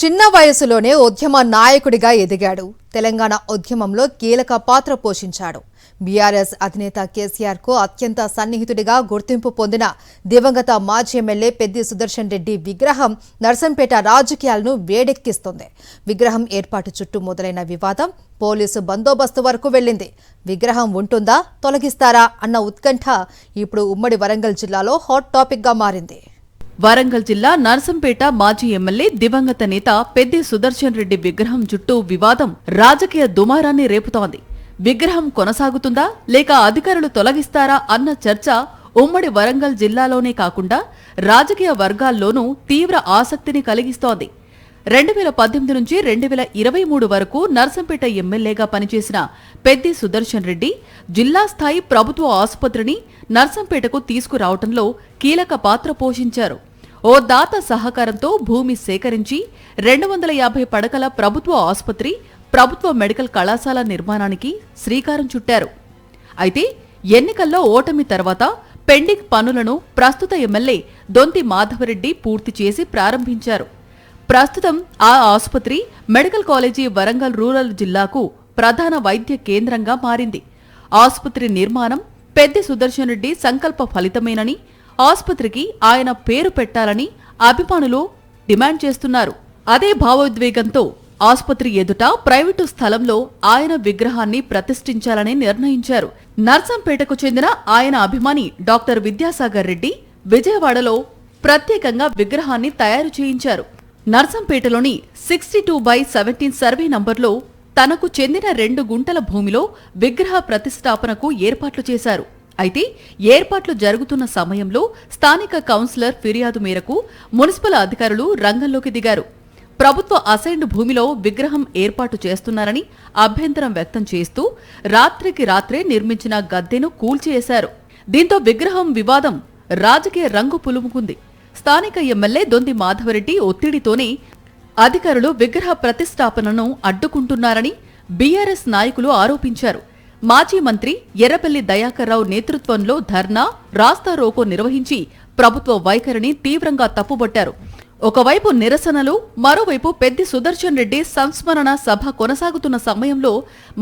చిన్న వయసులోనే ఉద్యమ నాయకుడిగా ఎదిగాడు. తెలంగాణ ఉద్యమంలో కీలక పాత్ర పోషించాడు. బీఆర్ఎస్ అధినేత కేసీఆర్ కు అత్యంత సన్నిహితుడిగా గుర్తింపు పొందిన దివంగత మాజీ ఎమ్మెల్యే పెద్ది సుదర్శన్ రెడ్డి విగ్రహం నర్సంపేట రాజకీయాలను వేడెక్కిస్తోంది. విగ్రహం ఏర్పాటు చుట్టూ మొదలైన వివాదం పోలీసు బందోబస్తు వరకు వెళ్లింది. విగ్రహం ఉంటుందా, తొలగిస్తారా అన్న ఉత్కంఠ ఇప్పుడు ఉమ్మడి వరంగల్ జిల్లాలో హాట్ టాపిక్ గా మారింది. వరంగల్ జిల్లా నర్సంపేట మాజీ ఎమ్మెల్యే దివంగత నేత పెద్ది సుదర్శన్ రెడ్డి విగ్రహం చుట్టూ వివాదం రాజకీయ దుమారాన్ని రేపుతోంది. విగ్రహం కొనసాగుతుందా లేక అధికారులు తొలగిస్తారా అన్న చర్చ ఉమ్మడి వరంగల్ జిల్లాలోనే కాకుండా రాజకీయ వర్గాల్లోనూ తీవ్ర ఆసక్తిని కలిగిస్తోంది. 2018 నుంచి 2023 వరకు నర్సంపేట ఎమ్మెల్యేగా పనిచేసిన పెద్ది సుదర్శన్ రెడ్డి జిల్లా స్థాయి ప్రభుత్వ ఆసుపత్రిని నర్సంపేటకు తీసుకురావడంలో కీలక పాత్ర పోషించారు. ఓ దాత సహకారంతో భూమి సేకరించి 250 పడకల ప్రభుత్వ ఆసుపత్రి, ప్రభుత్వ మెడికల్ కళాశాల నిర్మాణానికి శ్రీకారం చుట్టారు. అయితే ఎన్నికల్లో ఓటమి తర్వాత పెండింగ్ పనులను ప్రస్తుత ఎమ్మెల్యే దొంతి మాధవరెడ్డి పూర్తి చేసి ప్రారంభించారు. ప్రస్తుతం ఆ ఆసుపత్రి మెడికల్ కాలేజీ వరంగల్ రూరల్ జిల్లాకు ప్రధాన వైద్య కేంద్రంగా మారింది. ఆసుపత్రి నిర్మాణం పెద్ది సుదర్శన్ రెడ్డి సంకల్ప ఫలితమేనని, ఆసుపత్రికి ఆయన పేరు పెట్టాలని అభిమానులు డిమాండ్ చేస్తున్నారు. అదే భావోద్వేగంతో ఆసుపత్రి ఎదుట ప్రైవేటు స్థలంలో ఆయన విగ్రహాన్ని ప్రతిష్ఠించాలని నిర్ణయించారు. నర్సంపేటకు చెందిన ఆయన అభిమాని డాక్టర్ విద్యాసాగర్ రెడ్డి విజయవాడలో ప్రత్యేకంగా విగ్రహాన్ని తయారు చేయించారు. నర్సంపేటలోని 62/17 సర్వే నంబర్లో తనకు చెందిన 2 గుంటల భూమిలో విగ్రహ ప్రతిష్ఠాపనకు ఏర్పాట్లు చేశారు. అయితే ఏర్పాట్లు జరుగుతున్న సమయంలో స్థానిక కౌన్సిలర్ ఫిర్యాదు మేరకు మున్సిపల్ అధికారులు రంగంలోకి దిగారు. ప్రభుత్వ అసైన్డ్ భూమిలో విగ్రహం ఏర్పాటు చేస్తున్నారని అభ్యంతరం వ్యక్తం చేస్తూ రాత్రికి రాత్రే నిర్మించిన గద్దెను కూల్చివేశారు. దీంతో విగ్రహం వివాదం రాజకీయ రంగు పులుముకుంది. స్థానిక ఎమ్మెల్యే దొంతి మాధవరెడ్డి ఒత్తిడితోనే అధికారులు విగ్రహ ప్రతిష్ఠాపనను అడ్డుకుంటున్నారని బీఆర్ఎస్ నాయకులు ఆరోపించారు. మాజీ మంత్రి ఎర్రబెల్లి దయాకర్రావు నేతృత్వంలో ధర్నా, రాస్తారోకో నిర్వహించి ప్రభుత్వ వైఖరిని తీవ్రంగా తప్పుబట్టారు. ఒకవైపు నిరసనలు, మరోవైపు పెద్ది సుదర్శన్ రెడ్డి సంస్మరణ సభ కొనసాగుతున్న సమయంలో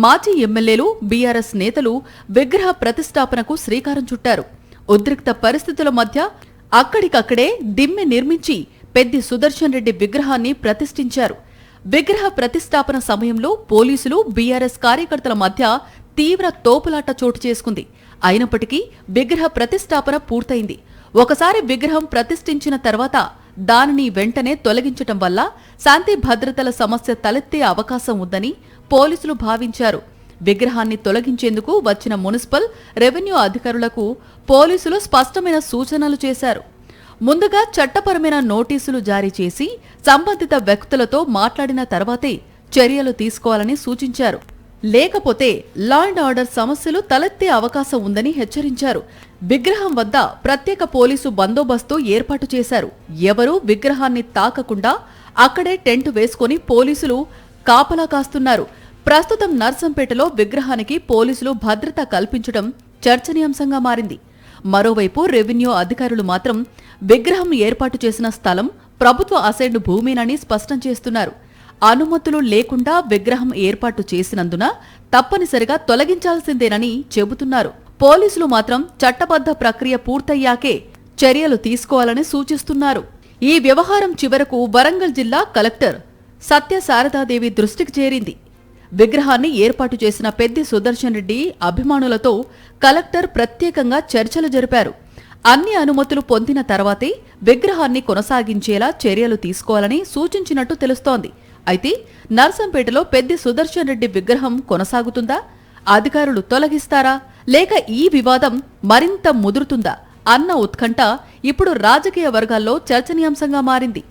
మాజీ ఎమ్మెల్యేలు, బీఆర్ఎస్ నేతలు విగ్రహ ప్రతిష్ఠాపనకు శ్రీకారం చుట్టారు. ఉద్రిక్త పరిస్థితుల మధ్య అక్కడికక్కడే దిమ్మె నిర్మించి పెద్ది సుదర్శన్ రెడ్డి విగ్రహాన్ని ప్రతిష్ఠించారు. విగ్రహ ప్రతిష్ఠాపన సమయంలో పోలీసులు, బీఆర్ఎస్ కార్యకర్తల మధ్య తీవ్ర తోపులాట చోటు చేసుకుంది. అయినప్పటికీ విగ్రహ ప్రతిష్ఠాపన పూర్తయింది. ఒకసారి విగ్రహం ప్రతిష్ఠించిన తర్వాత దానిని వెంటనే తొలగించటం వల్ల శాంతి భద్రతల సమస్య తలెత్తే అవకాశం ఉందని పోలీసులు భావించారు. విగ్రహాన్ని తొలగించేందుకు వచ్చిన మున్సిపల్, రెవెన్యూ అధికారులకు పోలీసులు స్పష్టమైన సూచనలు చేశారు. ముందుగా చట్టపరమైన నోటీసులు జారీ చేసి సంబంధిత వ్యక్తులతో మాట్లాడిన తర్వాతే చర్యలు తీసుకోవాలని సూచించారు. లేకపోతే లా అండ్ ఆర్డర్ సమస్యలు తలెత్తే అవకాశం ఉందని హెచ్చరించారు. విగ్రహం వద్ద ప్రత్యేక పోలీసు బందోబస్తు ఏర్పాటు చేశారు. ఎవరూ విగ్రహాన్ని తాకకుండా అక్కడే టెంట్ వేసుకుని పోలీసులు కాపలా కాస్తున్నారు. ప్రస్తుతం నర్సంపేటలో విగ్రహానికి పోలీసులు భద్రత కల్పించడం చర్చనీయాంశంగా మారింది. మరోవైపు రెవెన్యూ అధికారులు మాత్రం విగ్రహం ఏర్పాటు చేసిన స్థలం ప్రభుత్వ అసైన్డ్ భూమేనని స్పష్టం చేస్తున్నారు. అనుమతులు లేకుండా విగ్రహం ఏర్పాటు చేసినందున తప్పనిసరిగా తొలగించాల్సిందేనని చెబుతున్నారు. పోలీసులు మాత్రం చట్టబద్ధ ప్రక్రియ పూర్తయ్యాకే చర్యలు తీసుకోవాలని సూచిస్తున్నారు. ఈ వ్యవహారం చివరకు వరంగల్ జిల్లా కలెక్టర్ సత్యశారదాదేవి దృష్టికి చేరింది. విగ్రహాన్ని ఏర్పాటు చేసిన పెద్ది సుదర్శన్ రెడ్డి అభిమానులతో కలెక్టర్ ప్రత్యేకంగా చర్చలు జరిపారు. అన్ని అనుమతులు పొందిన తర్వాతే విగ్రహాన్ని కొనసాగించేలా చర్యలు తీసుకోవాలని సూచించినట్టు తెలుస్తోంది. అయితే నర్సంపేటలో పెద్ది సుదర్శన్ రెడ్డి విగ్రహం కొనసాగుతుందా, అధికారులు తొలగిస్తారా, లేక ఈ వివాదం మరింత ముదురుతుందా అన్న ఉత్కంఠ ఇప్పుడు రాజకీయ వర్గాల్లో చర్చనీయాంశంగా మారింది.